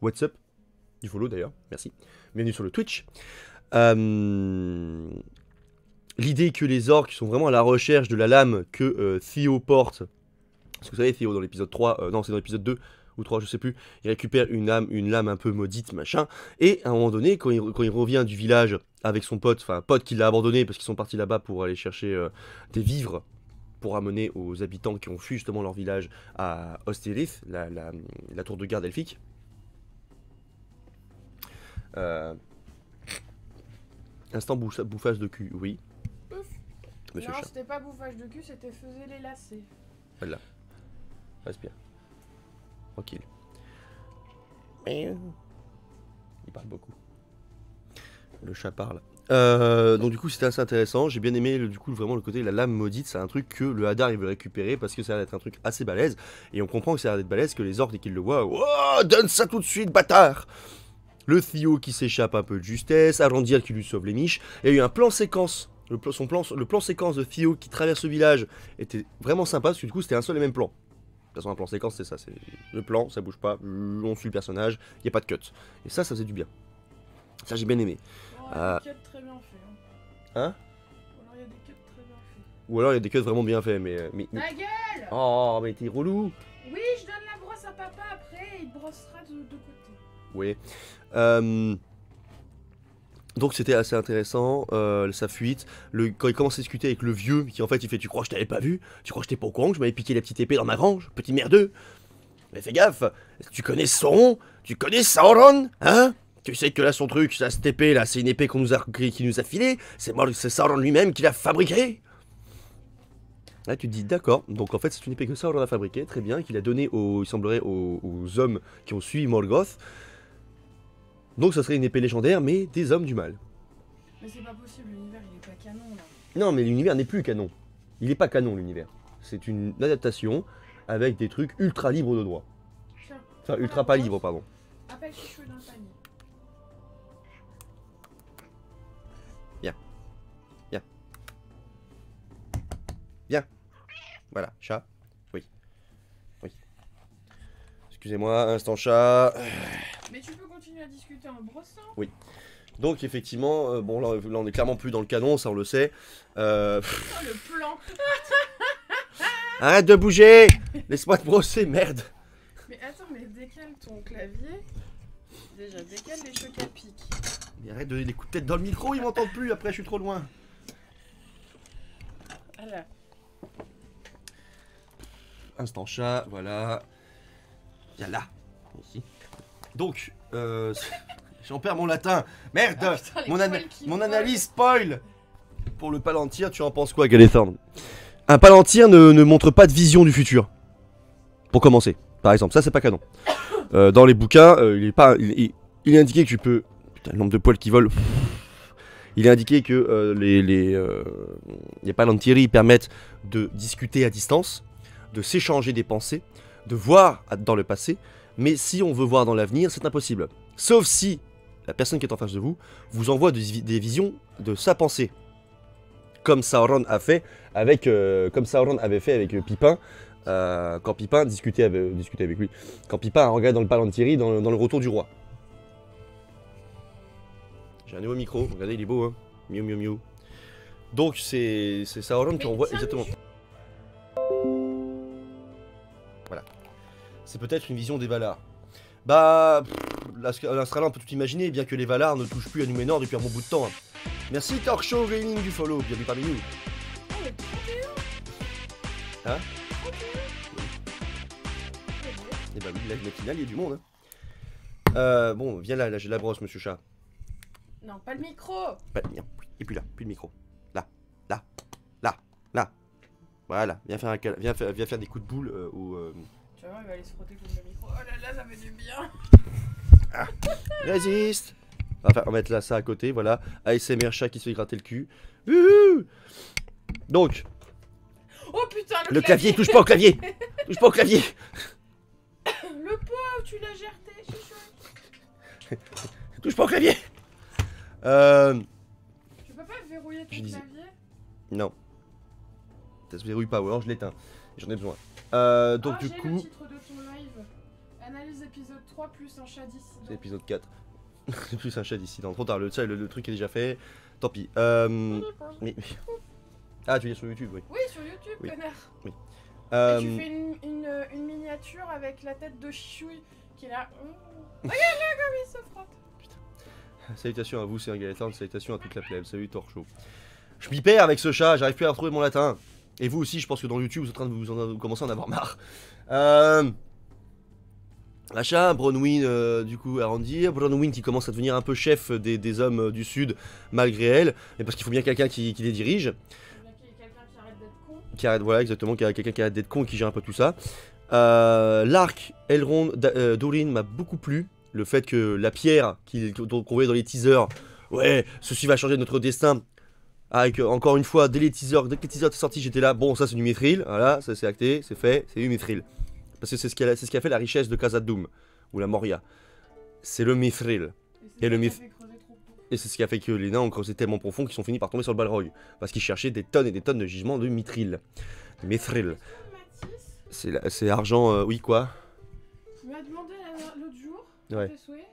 What's up? Du follow d'ailleurs. Merci. Bienvenue sur le Twitch. L'idée que les orques sont vraiment à la recherche de la lame que Theo porte. Parce que vous savez, Theo dans l'épisode 3, non c'est dans l'épisode 2 ou 3, je sais plus, il récupère une lame un peu maudite, machin. Et à un moment donné, quand il revient du village avec son pote, enfin un pote qui l'a abandonné parce qu'ils sont partis là-bas pour aller chercher des vivres pour amener aux habitants qui ont fui justement leur village à Osterith, la tour de garde elfique. Instant bouffage de cul, oui. Ouf. Monsieur Non, Chat. c'était pas bouffage de cul, c'était faisait les lacets. Voilà. Respire. Tranquille. Il parle beaucoup. Le chat parle. Donc du coup c'était assez intéressant. J'ai bien aimé du coup vraiment le côté la lame maudite. C'est un truc que le Hadar il veut récupérer parce que ça a l'air d'être un truc assez balèze. Et on comprend que ça a l'air d'être balèze que les orques dès qu'ils le voient, oh, donne ça tout de suite, bâtard. Le Theo qui s'échappe un peu de justesse, Arandir qui lui sauve les miches. Il y a eu un plan séquence. Le plan séquence de Theo qui traverse le village était vraiment sympa parce que du coup c'était un seul et même plan. De toute façon un plan séquence c'est ça, c'est le plan, ça bouge pas, on suit le personnage, il n'y a pas de cut. Et ça faisait du bien. Ça j'ai bien aimé. Oh, il y a des cuts très bien faits. Hein? Ou alors il y a des cuts très bien faits. Ou alors il y a des cuts vraiment bien faits, mais... Ta gueule! Oh mais t'es relou. Oui, je donne la brosse à papa après, il brossera de côté. Oui. Donc c'était assez intéressant, sa fuite, quand il commence à discuter avec le vieux, qui en fait il fait tu crois que je t'avais pas vu? Tu crois que j'étais pas au courant que je m'avais piqué la petite épée dans ma grange? Petit merdeux! Mais fais gaffe! Tu connais Sauron? Tu connais Sauron? Hein? Tu sais que là son truc, cette épée là, c'est une épée qui nous a filée? C'est Sauron lui-même qui l'a fabriquée? Là tu te dis d'accord, donc en fait c'est une épée que Sauron a fabriquée, très bien, qu'il a donnée il semblerait aux hommes qui ont suivi Morgoth. Donc ça serait une épée légendaire, mais des hommes du mal. Mais c'est pas possible, l'univers il est pas canon là. Non, mais l'univers n'est plus canon. Il n'est pas canon l'univers. C'est une adaptation avec des trucs ultra libres de droit. Tiens, Enfin, ultra pas libres, pardon. appelle Chichou dans le panier. Bien. Voilà, chat. Oui. Oui. Excusez-moi, instant chat. Mais tu peux continuer à discuter en brossant. Oui. Donc effectivement, bon là on est clairement plus dans le canon, ça on le sait. Oh le plan. Arrête de bouger. Laisse-moi te brosser, merde. Mais attends, mais décale ton clavier. Déjà, décale les chocs à pic. Mais arrête de donner des coups de tête dans le micro, ils m'entendent plus, après je suis trop loin. Voilà. Instant chat, voilà. Il y a là, ici. Donc, j'en perds mon latin. Merde, Ah, putain, les poils qui mon volent. analyse spoil. Pour le Palantir, tu en penses quoi, Galethorn? Un Palantir ne montre pas de vision du futur. Pour commencer, par exemple, ça c'est pas canon. Dans les bouquins, il est indiqué que tu peux... Putain, le nombre de poils qui volent. Il est indiqué que les Palantiri permettent de discuter à distance, de s'échanger des pensées, de voir dans le passé, mais si on veut voir dans l'avenir, c'est impossible. Sauf si la personne qui est en face de vous vous envoie des visions de sa pensée. Comme Sauron a fait avec, comme Sauron avait fait avec Pipin, quand Pipin discutait avec lui. Quand Pipin a regardé dans le Palantiri dans le retour du roi. J'ai un nouveau micro, regardez il est beau hein. Miou miou miou. Donc c'est Sauron qui envoie exactement. Voilà. C'est peut-être une vision des Valar. Bah, l'Australien on peut tout imaginer, bien que les Valar ne touchent plus à Númenor depuis un bon bout de temps. Hein. Merci Talk Show Gaming du follow, bienvenue parmi nous. Oh, le 31. Hein? 31. Et bah oui, la matinale, il y a du monde. Hein. Bon, viens là, j'ai la brosse, monsieur chat. Non, pas le micro. Et puis là, plus le micro. Là. Voilà, viens faire des coups de boule Tu vas voir, il va aller se frotter contre le micro. Oh là là, ça fait du bien. Résiste. Enfin, on va mettre là ça à côté, voilà. ASMR chat qui se fait gratter le cul. Wouhou. Donc, Oh putain, le clavier, touche pas au clavier. Touche pas au clavier. Le pauvre, tu l'as gerté, chouchou. Touche pas au clavier. Tu peux pas verrouiller ton Je disais. clavier? Non. Ça se verrouille pas, ou alors je l'éteins. J'en ai besoin. Donc Oh, du j'ai coup... le titre de ton live. Analyse épisode 3 plus un chat d'ici. C'est l'épisode 4. C'est plus un chat d'ici. Trop tard, le truc est déjà fait. Tant pis. Mais- Ah, tu veux dire sur YouTube, oui. Oui, sur YouTube, Oui. connard. Oui. Et tu fais une miniature avec la tête de Chouille qui est là. Regarde-le comme il se frotte. Salutations à vous, c'est un Gaëtan. Salutations à toute la plèbe. Salut Torchot. Je m'y perds avec ce chat, j'arrive plus à retrouver mon latin. Et vous aussi, je pense que dans YouTube, vous êtes en train de vous commencer à en avoir marre. Machin, Bronwyn, du coup, à rendir. Bronwyn qui commence à devenir un peu chef des hommes du Sud, malgré elle. Mais parce qu'il faut bien quelqu'un qui les dirige. Il y a quelqu'un qui arrête d'être con. Qui arrête, voilà, exactement, quelqu'un qui arrête d'être con et qui gère un peu tout ça. L'arc Elrond d'Orin m'a beaucoup plu. Le fait que la pierre qu'on voyait dans les teasers, ouais, ceci va changer notre destin. Avec encore une fois, dès que les teasers étaient sortis, j'étais là, bon, ça c'est du mithril, voilà, ça c'est acté, c'est fait, c'est du mithril. Parce que c'est ce qui a fait la richesse de Khazad-dûm, ou la Moria. C'est le mithril. Et le Et c'est ce qui a fait que les nains ont creusé tellement profond qu'ils sont finis par tomber sur le Balrog. Parce qu'ils cherchaient des tonnes et des tonnes de gisements de mithril. Mithril. C'est argent, oui quoi. Tu m'as demandé l'autre jour, Ouais. tes souhaits,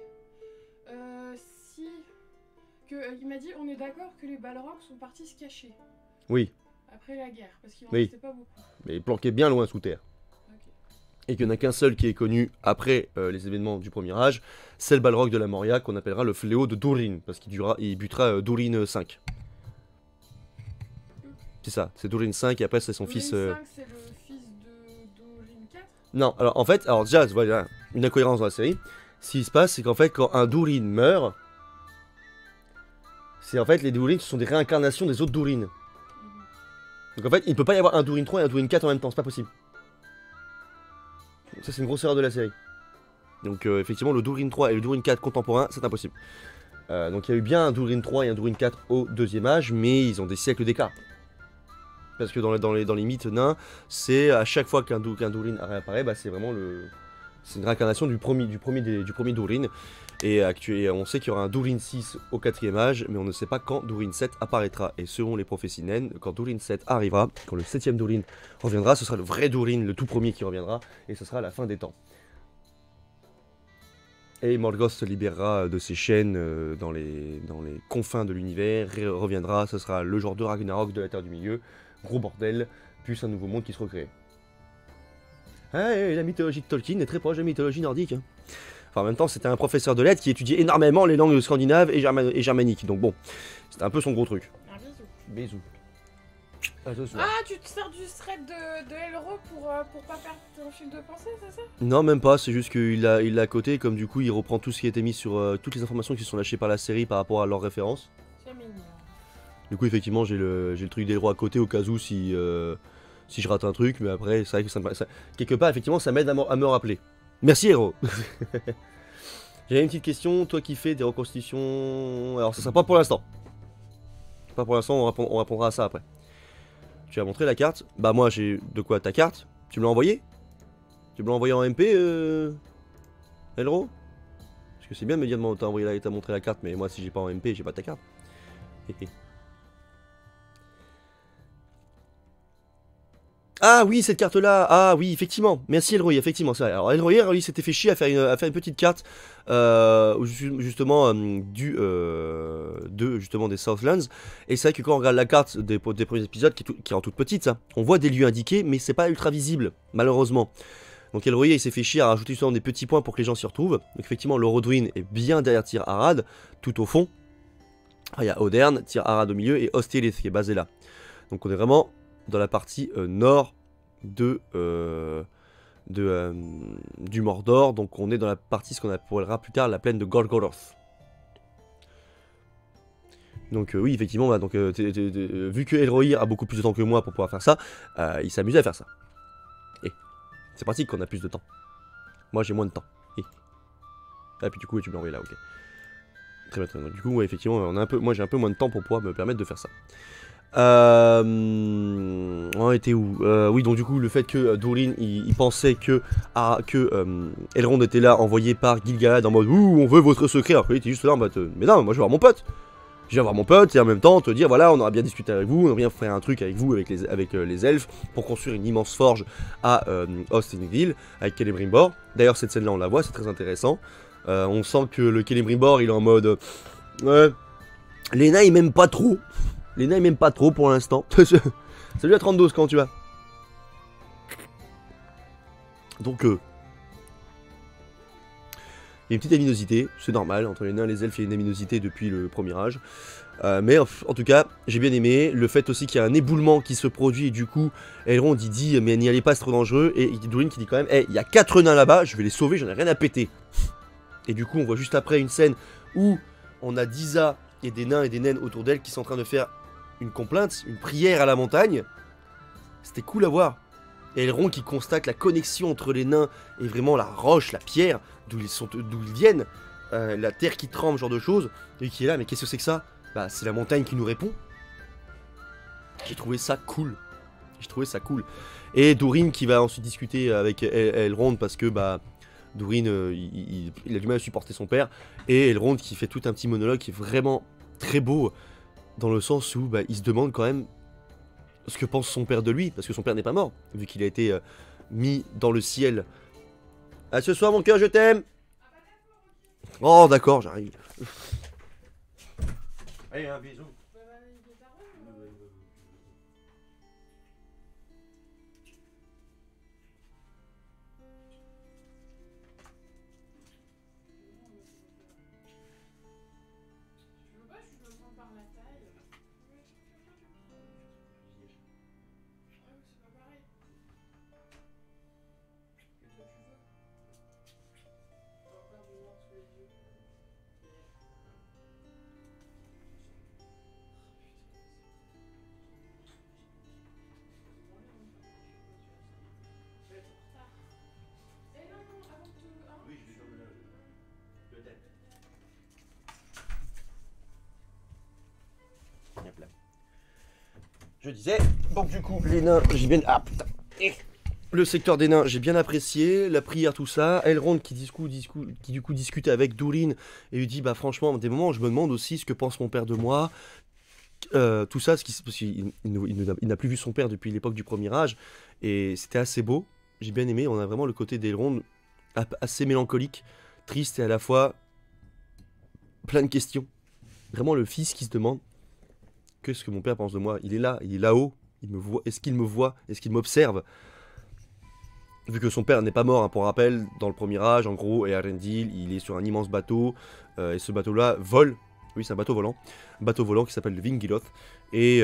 si... il m'a dit, on est d'accord que les Balrogs sont partis se cacher Oui, après la guerre, parce qu'il en Oui. restait pas beaucoup. mais planqué bien loin sous terre. Ok. Et qu'il n'y en a qu'un seul qui est connu après les événements du premier âge, c'est le Balrog de la Moria qu'on appellera le fléau de Durin, parce il butera Durin 5. C'est ça, c'est Durin 5 et après c'est son fils... Durin 5, c'est le fils de Durin 4. Non, alors en fait, déjà, voilà, une incohérence dans la série. Ce qui se passe, c'est qu'en fait, quand un Durin meurt, c'est en fait les Durin, ce sont des réincarnations des autres Durin. Donc en fait, il ne peut pas y avoir un Durin 3 et un Durin 4 en même temps, c'est pas possible. Ça, c'est une grosse erreur de la série. Donc effectivement, le Durin 3 et le Durin 4 contemporain, c'est impossible. Donc il y a eu bien un Durin 3 et un Durin 4 au deuxième âge, mais ils ont des siècles d'écart. Parce que dans les mythes nains, c'est à chaque fois qu'un Durin réapparaît, bah, c'est vraiment c'est une réincarnation du premier Durin. Et on sait qu'il y aura un Durin 6 au 4ème âge, mais on ne sait pas quand Durin 7 apparaîtra. Et selon les prophéties naines, quand Durin 7 arrivera, quand le 7ème Durin reviendra, ce sera le vrai Durin, le tout premier qui reviendra, et ce sera la fin des temps. Et Morgoth se libérera de ses chaînes dans les confins de l'univers, reviendra, ce sera le genre de Ragnarok de la Terre du Milieu, gros bordel, plus un nouveau monde qui se recrée. La mythologie de Tolkien est très proche de la mythologie nordique. Hein. Enfin, en même temps, c'était un professeur de lettres qui étudiait énormément les langues scandinaves et germaniques, donc bon, c'était un peu son gros truc. Un bisou. Bisous. À ce soir. Ah, tu te sers du thread de Elro pour pas perdre ton fil de pensée, c'est ça? Non, même pas, c'est juste qu'il l'a à côté, comme du coup il reprend tout ce qui a été mis sur toutes les informations qui sont lâchées par la série par rapport à leurs références. C'est mignon. Du coup, effectivement, j'ai le truc d'Elro à côté au cas où si je rate un truc, mais après, c'est vrai que quelque part, effectivement, ça m'aide à me rappeler. Merci, Hero. J'avais une petite question, toi qui fais des reconstitutions... Alors, ça sera pas pour l'instant. Pas pour l'instant, on répondra à ça après. Tu as montré la carte. Bah moi, j'ai... De quoi, ta carte? Tu me l'as envoyée? Tu me l'as envoyée en MP, Elro? Parce que c'est bien de me dire t'as montré la carte, mais moi, si j'ai pas en MP, j'ai pas ta carte. Ah oui, cette carte-là. Ah oui, effectivement. Merci Elroy, effectivement, c'est vrai. Alors Elroy, il s'était fait chier à faire une petite carte justement justement des Southlands. Et c'est vrai que quand on regarde la carte des premiers épisodes, qui est en toute petite, hein, on voit des lieux indiqués, mais c'est pas ultra visible, malheureusement. Donc Elroy, il s'est fait chier à rajouter justement des petits points pour que les gens s'y retrouvent. Donc effectivement, le Rodwin est bien derrière Tir Harad, tout au fond. Il y a Odern, Tir Harad au milieu et Ostirith qui est basé là. Donc on est vraiment dans la partie nord du Mordor, donc on est dans la partie ce qu'on appellera plus tard la plaine de Gorgoroth. Donc oui, effectivement, bah, donc, vu que Elrohir a beaucoup plus de temps que moi pour pouvoir faire ça, il s'amuse à faire ça. Et c'est pratique qu'on a plus de temps. Moi j'ai moins de temps. Et puis du coup tu me l'as envoyé là, ok. Très bien, très bien. Du coup, ouais, effectivement, moi j'ai un peu moins de temps pour pouvoir me permettre de faire ça. On était où? Oui, donc du coup, le fait que Durin il pensait que Elrond était là, envoyé par Gil-galad en mode ouh, on veut votre secret. Alors qu'il était juste là en mode mais non, moi je vais voir mon pote. Je vais voir mon pote et en même temps te dire voilà, on aura bien discuté avec vous, on aura bien faire un truc avec vous, avec les elfes, pour construire une immense forge à Ostinville avec Celebrimbor. D'ailleurs, cette scène-là, on la voit, c'est très intéressant. On sent que le Celebrimbor il est en mode ouais, les nains ils m'aiment pas trop. Les nains ils m'aiment pas trop pour l'instant. Salut à 32, quand tu vas. Donc il y a une petite aminosité, c'est normal, entre les nains et les elfes il y a une aminosité depuis le premier âge. Mais en tout cas, j'ai bien aimé le fait aussi qu'il y a un éboulement qui se produit et du coup, Elrond il dit mais n'y allez pas, c'est trop dangereux. Et Durin qui dit quand même, hey, il y a 4 nains là-bas, je vais les sauver, j'en ai rien à péter. Et du coup, on voit juste après une scène où on a Disa et des nains et des naines autour d'elle qui sont en train de faire une complainte, une prière à la montagne. C'était cool à voir. Et Elrond qui constate la connexion entre les nains et vraiment la roche, la pierre, d'où ils viennent, la terre qui tremble, ce genre de choses, et qui est là, mais qu'est-ce que c'est que ça? Bah c'est la montagne qui nous répond. J'ai trouvé ça cool. J'ai trouvé ça cool. Et Durin qui va ensuite discuter avec Elrond parce que bah Durin il a du mal à supporter son père. Et Elrond qui fait tout un petit monologue qui est vraiment très beau. Dans le sens où bah, il se demande quand même ce que pense son père de lui, parce que son père n'est pas mort, vu qu'il a été mis dans le ciel. À ce soir mon cœur, je t'aime. Oh d'accord, j'arrive. Allez, un bisou. Je disais, donc du coup, les nains, j'ai bien... Ah putain. Le secteur des nains, j'ai bien apprécié, la prière, tout ça. Elrond qui du coup discute avec Durin et lui dit, bah franchement, des moments, je me demande aussi ce que pense mon père de moi. Tout ça, parce qu'il n'a plus vu son père depuis l'époque du premier âge. Et c'était assez beau, j'ai bien aimé. On a vraiment le côté d'Elrond assez mélancolique, triste et à la fois plein de questions. Vraiment le fils qui se demande qu'est-ce que mon père pense de moi. Il est là, il est là-haut, il me voit. Est-ce qu'il me voit? Est-ce qu'il m'observe? Vu que son père n'est pas mort, hein, pour rappel, dans le premier âge, en gros, et Arendil, il est sur un immense bateau, et ce bateau-là vole. Oui, c'est un bateau volant qui s'appelle le Vingiloth, et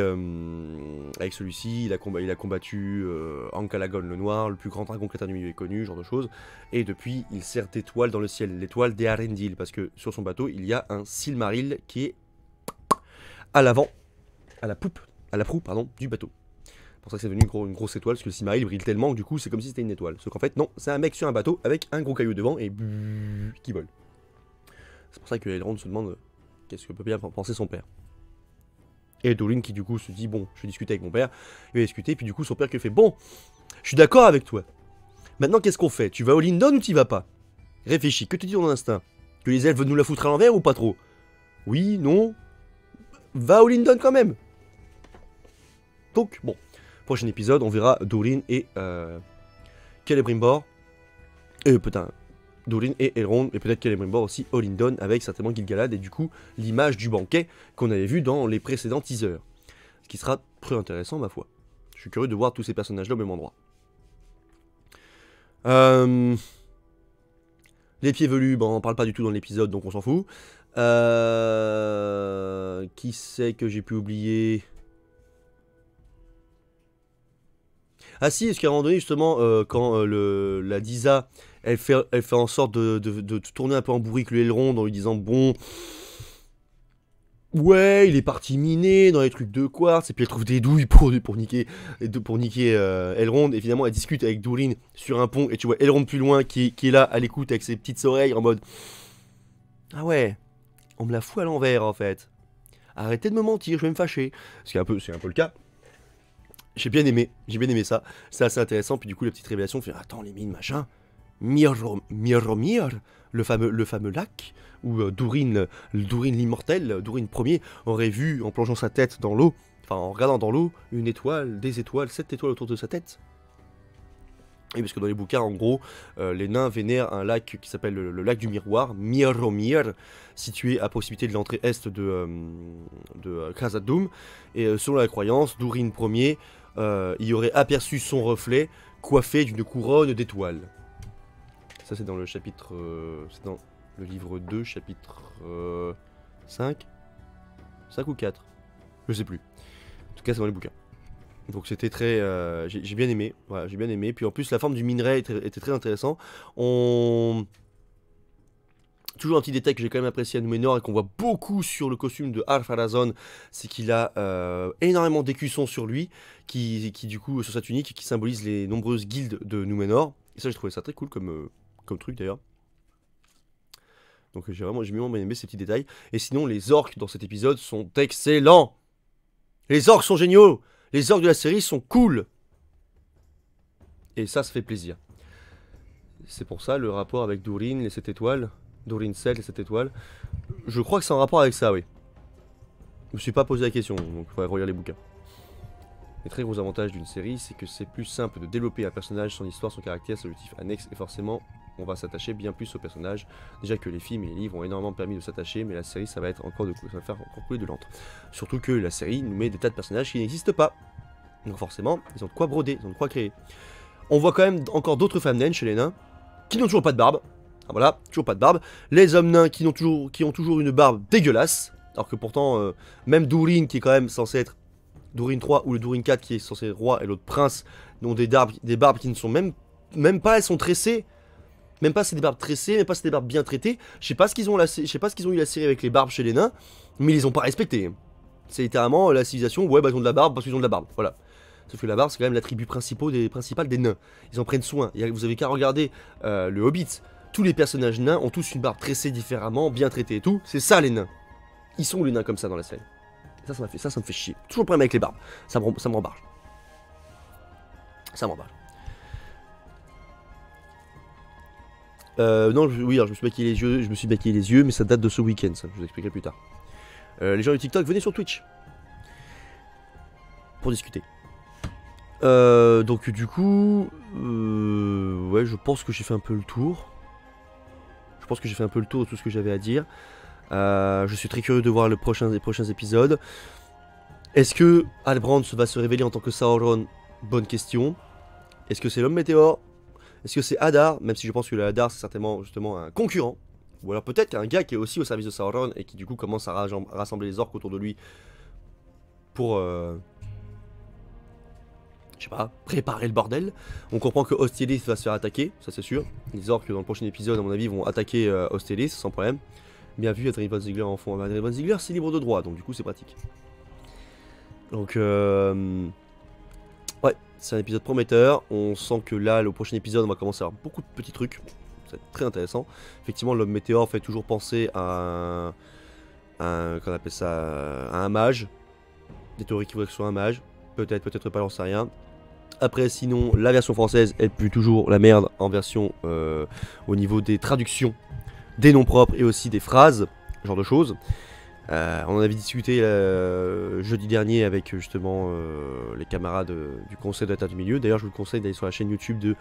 avec celui-ci, il a combattu Ankalagon le Noir, le plus grand dragon crétin du milieu connu, genre de choses, et depuis, il sert d'étoile dans le ciel, l'étoile d'Earendil, parce que sur son bateau, il y a un Silmaril qui est à l'avant, à la proue, du bateau. C'est pour ça que c'est devenu une grosse étoile, parce que le Silmaril brille tellement que du coup c'est comme si c'était une étoile. Sauf qu'en fait non, c'est un mec sur un bateau avec un gros caillou devant et qui vole. C'est pour ça que Elrond se demande qu'est-ce que peut bien penser son père. Et Durin qui du coup se dit bon, je vais discuter avec mon père, il va discuter, puis du coup son père qui fait bon, je suis d'accord avec toi. Maintenant qu'est-ce qu'on fait? Tu vas au Lindon ou tu y vas pas? Réfléchis, que te dit ton instinct? Que les elfes veulent nous la foutre à l'envers ou pas trop? Oui, non? Va au Lindon quand même. Donc bon. Prochain épisode, on verra Durin et Celebrimbor. Durin et Elrond, et peut-être Celebrimbor aussi, au Lindon, avec certainement Gil-galad, et du coup, l'image du banquet qu'on avait vu dans les précédents teasers. Ce qui sera très intéressant, ma foi. Je suis curieux de voir tous ces personnages-là au même endroit. Les pieds velus, bon, on n'en parle pas du tout dans l'épisode, donc on s'en fout. Qui c'est que j'ai pu oublier? Ah si, est-ce qu'à un moment donné, justement, quand la Disa, elle fait en sorte de tourner un peu en bourrique le Elrond en lui disant, bon, ouais, il est parti miner dans les trucs de quartz, et puis elle trouve des douilles pour niquer Elrond, et finalement elle discute avec Durin sur un pont, et tu vois Elrond plus loin qui est là à l'écoute avec ses petites oreilles en mode, ah ouais, on me la fout à l'envers en fait. Arrêtez de me mentir, je vais me fâcher. C'est un peu le cas. J'ai bien aimé ça. C'est assez intéressant. Puis du coup, la petite révélation fait attends, les mines, machin. Miromir, le fameux lac où Durin l'immortel, Durin Ier, aurait vu en plongeant sa tête dans l'eau, enfin en regardant dans l'eau, une étoile, des étoiles, 7 étoiles autour de sa tête. Et parce que dans les bouquins, en gros, les nains vénèrent un lac qui s'appelle le lac du miroir, Miromir, situé à proximité de l'entrée est de Khazad-dûm. Et selon la croyance, Durin Ier y aurait aperçu son reflet coiffé d'une couronne d'étoiles. Ça c'est dans le chapitre... c'est dans le livre 2, chapitre 5 5 ou 4, je sais plus. En tout cas c'est dans les bouquins. Donc c'était très... j'ai bien aimé, voilà, j'ai bien aimé. Puis en plus la forme du minerai était très intéressant. Toujours un petit détail que j'ai quand même apprécié à Númenor et qu'on voit beaucoup sur le costume de Ar-Pharazôn, c'est qu'il a énormément d'écussons sur lui, qui du coup, sur sa tunique, qui symbolise les nombreuses guildes de Númenor. Et ça j'ai trouvé ça très cool comme truc d'ailleurs. Donc j'ai vraiment bien aimé ces petits détails. Et sinon les orques dans cet épisode sont excellents. Les orques sont géniaux. Les orques de la série sont cool. Et ça fait plaisir. C'est pour ça le rapport avec Durin, les 7 étoiles. Durin 7, les 7 étoiles. Je crois que c'est en rapport avec ça, oui. Je me suis pas posé la question, donc il faudrait relire les bouquins. Les très gros avantages d'une série, c'est que c'est plus simple de développer un personnage, son histoire, son caractère, son objectif annexe, et forcément, on va s'attacher bien plus au personnage. Déjà que les films et les livres ont énormément permis de s'attacher, mais la série, ça va être encore ça va faire encore couler de l'encre. Surtout que la série nous met des tas de personnages qui n'existent pas. Donc forcément, ils ont de quoi broder, ils ont de quoi créer. On voit quand même encore d'autres femmes naines chez les nains, qui n'ont toujours pas de barbe. Ah, voilà, toujours pas de barbe. Les hommes nains qui ont toujours une barbe dégueulasse. Alors que pourtant, même Durin, qui est quand même censé être Durin 3 ou le Durin 4 qui est censé être roi et l'autre prince, ont des barbes qui ne sont même pas, elles sont tressées. Même pas c'est des barbes tressées, même pas c'est des barbes bien traitées. Je sais pas ce qu'ils ont eu la série avec les barbes chez les nains, mais ils les ont pas respectées. C'est littéralement la civilisation, ouais bah ils ont de la barbe parce qu'ils ont de la barbe, voilà. Sauf que la barbe c'est quand même l'attribut principal des nains. Ils en prennent soin. Vous avez qu'à regarder le Hobbit. Tous les personnages nains ont tous une barbe tressée différemment, bien traitée et tout. C'est ça les nains. Ils sont les nains comme ça dans la série. Ça me fait chier. Toujours le problème avec les barbes. Ça me rembarge. Ça m'emballe. Non, oui, alors je me suis maquillé les yeux, mais ça date de ce week-end, ça, je vous expliquerai plus tard. Les gens du TikTok, venez sur Twitch pour discuter. Donc du coup, ouais, je pense que j'ai fait un peu le tour. Je pense que j'ai fait un peu le tour de tout ce que j'avais à dire. Je suis très curieux de voir les prochains épisodes. Est-ce que Halbrand va se révéler en tant que Sauron? Bonne question. Est-ce que c'est l'homme météore? Est-ce que c'est Hadar? Même si je pense que le Hadar c'est certainement justement un concurrent. Ou alors peut-être qu'un gars qui est aussi au service de Sauron et qui du coup commence à rassembler les orques autour de lui pour... je sais pas, préparer le bordel. On comprend que Ostelith va se faire attaquer, ça c'est sûr. Les orques dans le prochain épisode à mon avis vont attaquer Ostelith sans problème. Bien vu, Adrien Von Ziegler en fond. Adrien Von Ziegler c'est libre de droit, donc du coup c'est pratique. Donc ouais, c'est un épisode prometteur. On sent que là, le prochain épisode, on va commencer à avoir beaucoup de petits trucs. Ça va être très intéressant. Effectivement, l'homme météore fait toujours penser à qu'on appelle ça, à un mage. Des théories qui voudraient que ce soit un mage. Peut-être, peut-être pas, j'en sais rien. Après, sinon, la version française, elle pue toujours la merde en version au niveau des traductions, des noms propres et aussi des phrases, ce genre de choses. On en avait discuté jeudi dernier avec justement les camarades du conseil de la Terre du Milieu. D'ailleurs je vous conseille d'aller sur la chaîne YouTube de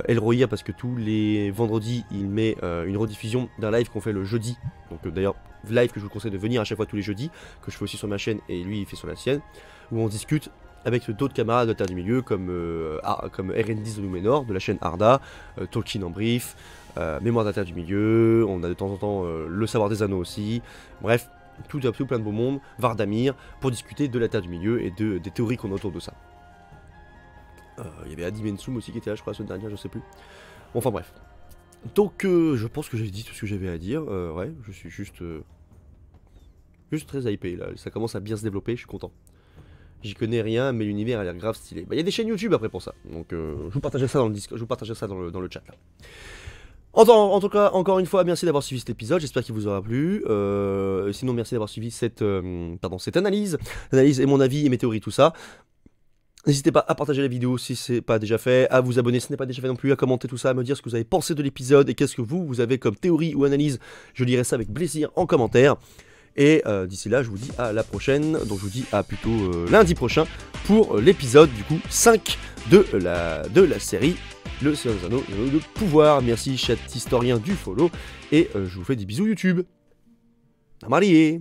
Elrohir parce que tous les vendredis il met une rediffusion d'un live qu'on fait le jeudi. Donc d'ailleurs live que je vous conseille de venir à chaque fois tous les jeudis, que je fais aussi sur ma chaîne et lui il fait sur la sienne, où on discute avec d'autres camarades de la Terre du Milieu comme RN10 de Númenor, de la chaîne Arda, Tolkien en brief, Mémoire de la Terre du Milieu, on a de temps en temps le Savoir des Anneaux aussi, bref. Tout plein de beau monde, Vardamir, pour discuter de la Terre du Milieu et des théories qu'on a autour de ça. Il y avait Adi Mensum aussi qui était là, je crois, la semaine dernière, je sais plus. Bon, enfin bref. Donc, je pense que j'ai dit tout ce que j'avais à dire. Ouais, je suis juste très hypé, là. Ça commence à bien se développer, je suis content. J'y connais rien, mais l'univers a l'air grave stylé. Bah, il y a des chaînes YouTube après pour ça. Donc, je vous partagerai ça dans le chat, là. En tout cas, encore une fois, merci d'avoir suivi cet épisode, j'espère qu'il vous aura plu. Sinon, merci d'avoir suivi cette analyse et mon avis et mes théories, tout ça. N'hésitez pas à partager la vidéo si c'est pas déjà fait, à vous abonner si ce n'est pas déjà fait non plus, à commenter tout ça, à me dire ce que vous avez pensé de l'épisode et qu'est-ce que vous avez comme théorie ou analyse. Je lirai ça avec plaisir en commentaire. Et d'ici là, je vous dis à la prochaine, donc je vous dis à plutôt lundi prochain pour l'épisode du coup 5 de la série Le Seigneur des Anneaux, de pouvoir. Merci chat historien du follow et je vous fais des bisous YouTube. À marier.